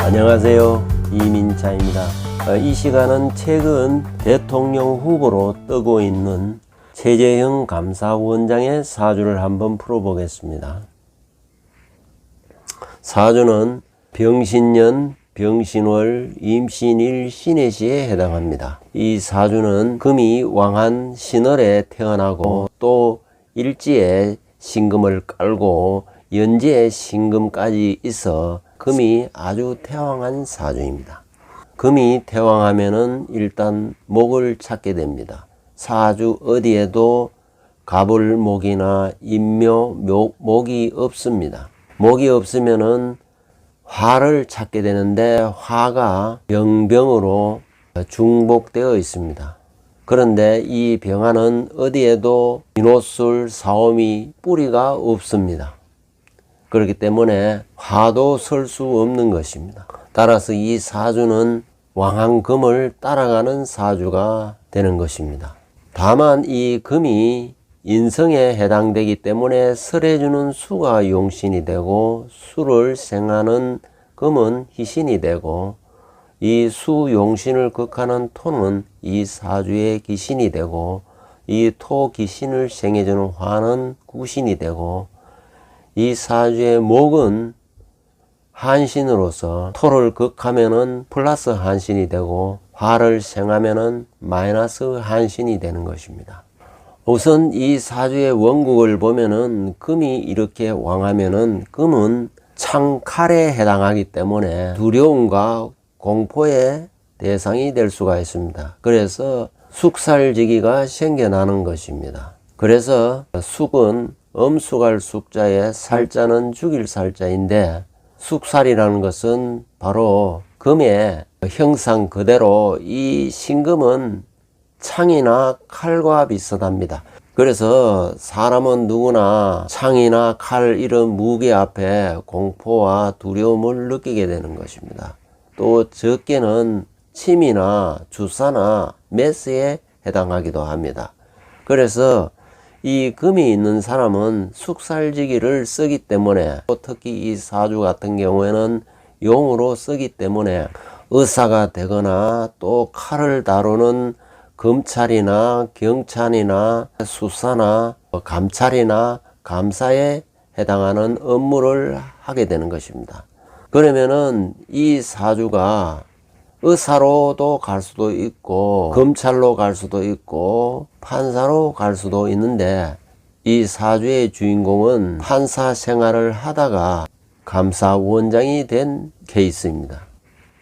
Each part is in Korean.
안녕하세요, 이민자입니다. 이 시간은 최근 대통령 후보로 뜨고 있는 최재형 감사원장의 사주를 한번 풀어보겠습니다. 사주는 병신년, 병신월, 임신일, 신해시에 해당합니다. 이 사주는 금이 왕한 신월에 태어나고 또 일지에 신금을 깔고 연지에 신금까지 있어 금이 아주 태왕한 사주입니다. 금이 태왕하면은 일단 목을 찾게 됩니다. 사주 어디에도 갑을목이나 인묘, 목이 없습니다. 목이 없으면은 화를 찾게 되는데 화가 병으로 중복되어 있습니다. 그런데 이 병화는 어디에도 인호술, 사오미, 뿌리가 없습니다. 그렇기 때문에 화도 설 수 없는 것입니다. 따라서 이 사주는 왕한금을 따라가는 사주가 되는 것입니다. 다만 이 금이 인성에 해당되기 때문에 설해주는 수가 용신이 되고 수를 생하는 금은 희신이 되고 이 수 용신을 극하는 토는 이 사주의 기신이 되고 이 토 기신을 생해주는 화는 구신이 되고 이 사주의 목은 한신으로서 토를 극하면은 플러스 한신이 되고 화를 생하면은 마이너스 한신이 되는 것입니다. 우선 이 사주의 원국을 보면은 금이 이렇게 왕하면은 금은 창칼에 해당하기 때문에 두려움과 공포의 대상이 될 수가 있습니다. 그래서 숙살지기가 생겨나는 것입니다. 그래서 숙은 엄숙할 숙자에 살자는 죽일 살자인데 숙살이라는 것은 바로 금의 형상 그대로 이 신금은 창이나 칼과 비슷합니다. 그래서 사람은 누구나 창이나 칼 이런 무게 앞에 공포와 두려움을 느끼게 되는 것입니다. 또 적게는 침이나 주사나 메스에 해당하기도 합니다. 그래서 이 금이 있는 사람은 숙살지기를 쓰기 때문에 특히 이 사주 같은 경우에는 용으로 쓰기 때문에 의사가 되거나 또 칼을 다루는 검찰이나 경찰이나 수사나 감찰이나 감사에 해당하는 업무를 하게 되는 것입니다. 그러면은 이 사주가 의사로도 갈 수도 있고 검찰로 갈 수도 있고 판사로 갈 수도 있는데 이 사주의 주인공은 판사 생활을 하다가 감사원장이 된 케이스입니다.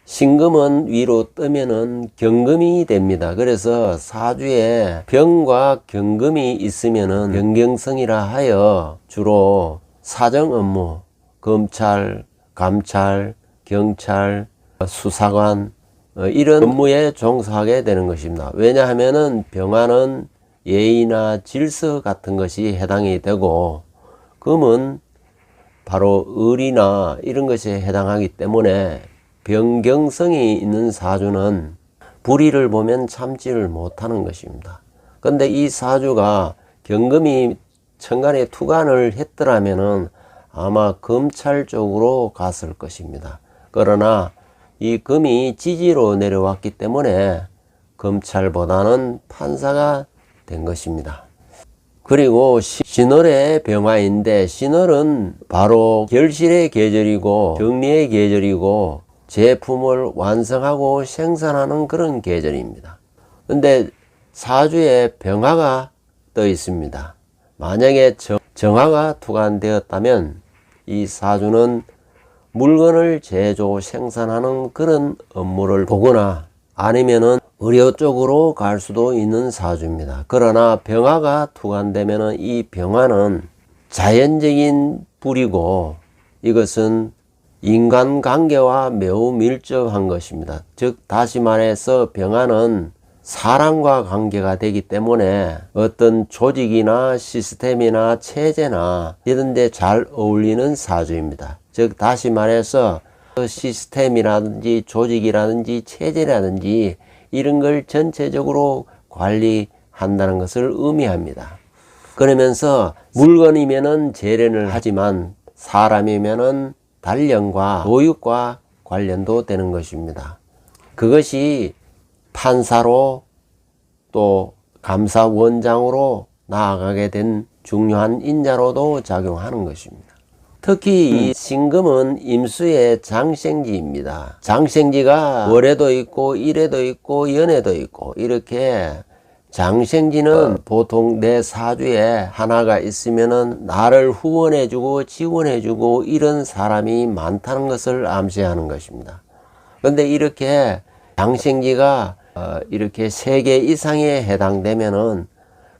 신금은 위로 뜨면은 경금이 됩니다. 그래서 사주에 병과 경금이 있으면은 병경성이라 하여 주로 사정 업무, 검찰, 감찰, 경찰, 수사관 이런 업무에 종사하게 되는 것입니다. 왜냐하면은 병화는 예의나 질서 같은 것이 해당이 되고 금은 바로 의리나 이런 것에 해당하기 때문에 병경성이 있는 사주는 불의를 보면 참지를 못하는 것입니다. 그런데 이 사주가 경금이 천간에 투관을 했더라면은 아마 검찰 쪽으로 갔을 것입니다. 그러나 이 금이 지지로 내려왔기 때문에 검찰보다는 판사가 된 것입니다. 그리고 신월의 병화인데 신월은 바로 결실의 계절이고 정리의 계절이고 제품을 완성하고 생산하는 그런 계절입니다. 근데 사주에 병화가 떠 있습니다. 만약에 정화가 투관되었다면 이 사주는 물건을 제조 생산하는 그런 업무를 보거나 아니면은 의료 쪽으로 갈 수도 있는 사주입니다. 그러나 병화가 투관되면은 이 병화는 자연적인 불이고 이것은 인간관계와 매우 밀접한 것입니다. 즉 다시 말해서 병화는 사람과 관계가 되기 때문에 어떤 조직이나 시스템이나 체제나 이런 데 잘 어울리는 사주입니다. 즉 다시 말해서 시스템이라든지 조직이라든지 체제라든지 이런 걸 전체적으로 관리한다는 것을 의미합니다. 그러면서 물건이면은 재련을 하지만 사람이면은 단련과 교육과 관련도 되는 것입니다. 그것이 판사로 또 감사원장으로 나아가게 된 중요한 인자로도 작용하는 것입니다. 특히 이 신금은 임수의 장생지입니다. 장생지가 월에도 있고 일에도 있고 연에도 있고 이렇게 장생지는 보통 내 사주에 하나가 있으면은 나를 후원해주고 지원해주고 이런 사람이 많다는 것을 암시하는 것입니다. 그런데 이렇게 장생지가 이렇게 3개 이상에 해당되면은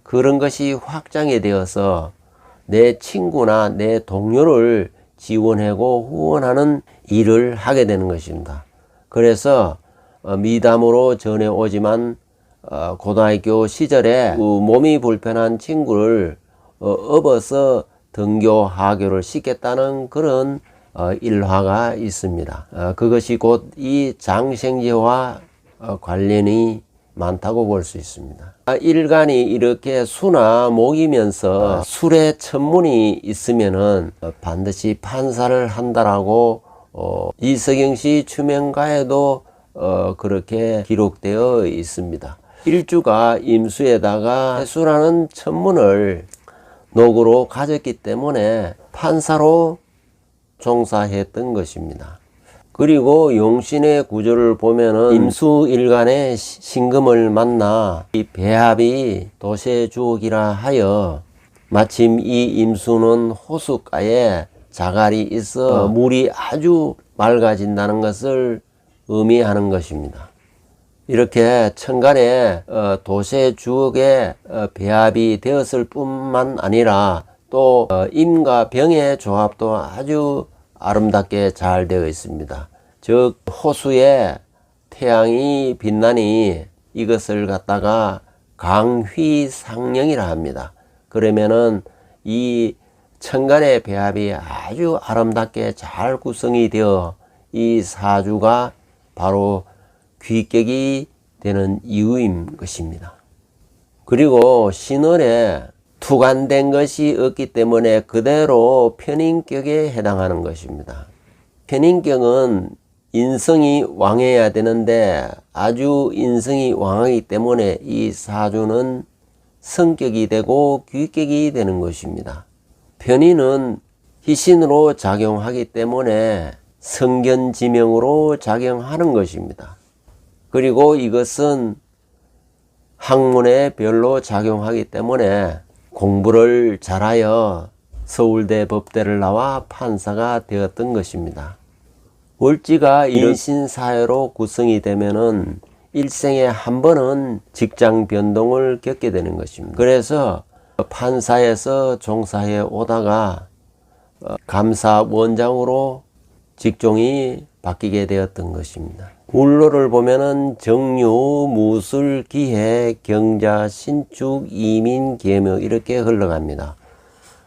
그런 것이 확장이 되어서 내 친구나 내 동료를 지원하고 후원하는 일을 하게 되는 것입니다. 그래서 미담으로 전해오지만 고등학교 시절에 몸이 불편한 친구를 업어서 등교 하교를 시켰다는 그런 일화가 있습니다. 그것이 곧 이 장생지와 관련이 많다고 볼 수 있습니다. 일간이 이렇게 수나 목이면서 술의 천문이 있으면은 반드시 판사를 한다라고 이석영 씨 추명가에도 그렇게 기록되어 있습니다. 일주가 임수에다가 해수라는 천문을 녹으로 가졌기 때문에 판사로 종사했던 것입니다. 그리고 용신의 구조를 보면은 임수일간의 신금을 만나 이 배합이 도세주옥이라 하여 마침 이 임수는 호숫가에 자갈이 있어 물이 아주 맑아진다는 것을 의미하는 것입니다. 이렇게 천간에 도세주옥의 배합이 되었을 뿐만 아니라 또 임과 병의 조합도 아주 아름답게 잘 되어 있습니다. 즉 호수에 태양이 빛나니 이것을 갖다가 강휘상령이라 합니다. 그러면은 이 천간의 배합이 아주 아름답게 잘 구성이 되어 이 사주가 바로 귀격이 되는 이유인 것입니다. 그리고 신월에 투간된 것이 없기 때문에 그대로 편인격에 해당하는 것입니다. 편인격은 인성이 왕해야 되는데 아주 인성이 왕하기 때문에 이 사주는 성격이 되고 귀격이 되는 것입니다. 편인은 희신으로 작용하기 때문에 성견지명으로 작용하는 것입니다. 그리고 이것은 학문에 별로 작용하기 때문에 공부를 잘하여 서울대 법대를 나와 판사가 되었던 것입니다. 월지가 인신사회로 구성이 되면은 일생에 한 번은 직장 변동을 겪게 되는 것입니다. 그래서 판사에서 종사해 오다가 감사원장으로 직종이 바뀌게 되었던 것입니다. 울로를 보면은 정유, 무술, 기해, 경자, 신축, 이민, 계묘 이렇게 흘러갑니다.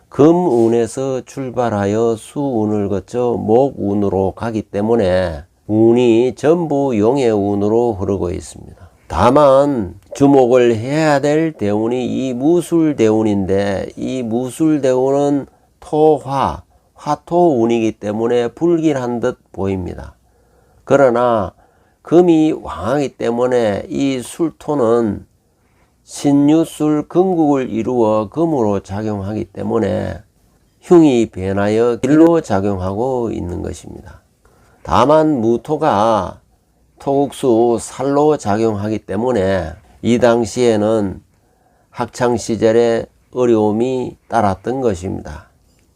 금운에서 출발하여 수운을 거쳐 목운으로 가기 때문에 운이 전부 용의 운으로 흐르고 있습니다. 다만 주목을 해야 될 대운이 이 무술대운인데 이 무술대운은 토화, 화토운이기 때문에 불길한 듯 보입니다. 그러나 금이 왕하기 때문에 이 술토는 신유술 건국을 이루어 금으로 작용하기 때문에 흉이 변하여 길로 작용하고 있는 것입니다. 다만 무토가 토국수 살로 작용하기 때문에 이 당시에는 학창시절에 어려움이 따랐던 것입니다.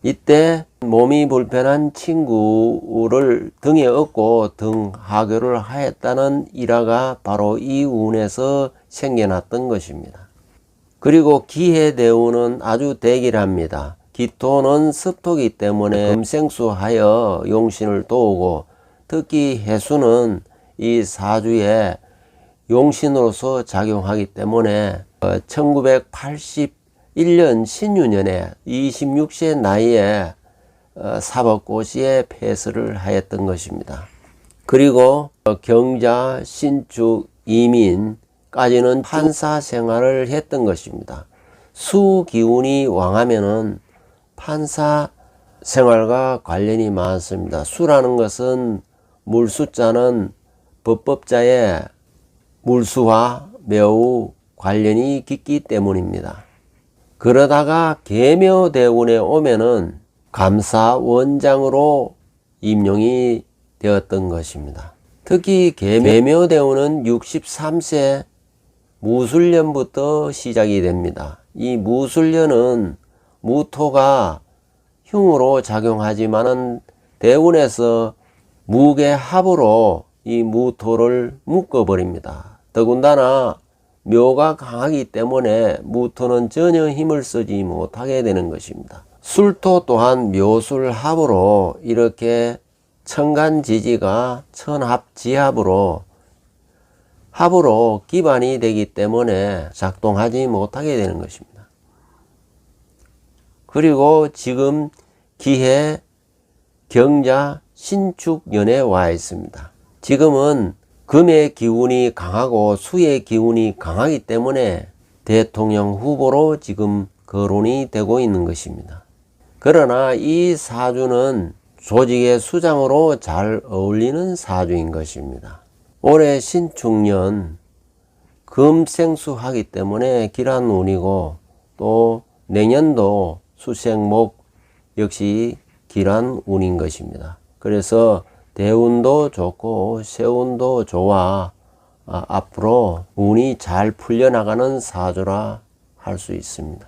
이때 몸이 불편한 친구를 등에 업고 등하교를 하였다는 일화가 바로 이 운에서 생겨났던 것입니다. 그리고 기해대운은 아주 대길합니다. 기토는 습토기 때문에 금생수하여 용신을 도우고 특히 해수는 이 사주에 용신으로서 작용하기 때문에 1981년 신유년에 26세 나이에 사법고시에 패스를 하였던 것입니다. 그리고 경자, 신축, 이민까지는 판사 생활을 했던 것입니다. 수기운이 왕하면은 판사 생활과 관련이 많습니다. 수라는 것은 물수자는 법법자의 물수와 매우 관련이 깊기 때문입니다. 그러다가 계묘대운에 오면은 감사원장으로 임용이 되었던 것입니다. 특히 계묘대운은 63세 무술년부터 시작이 됩니다. 이 무술년은 무토가 흉으로 작용하지만은 대운에서 무게합으로 이 무토를 묶어버립니다. 더군다나 묘가 강하기 때문에 무토는 전혀 힘을 쓰지 못하게 되는 것입니다. 술토 또한 묘술합으로 이렇게 천간지지가 천합지합으로 합으로 기반이 되기 때문에 작동하지 못하게 되는 것입니다. 그리고 지금 기해 경자 신축년에 와 있습니다. 지금은 금의 기운이 강하고 수의 기운이 강하기 때문에 대통령 후보로 지금 거론이 되고 있는 것입니다. 그러나 이 사주는 조직의 수장으로 잘 어울리는 사주인 것입니다. 올해 신축년 금생수하기 때문에 길한 운이고 또 내년도 수생목 역시 길한 운인 것입니다. 그래서 대운도 좋고 세운도 좋아 앞으로 운이 잘 풀려나가는 사주라 할 수 있습니다.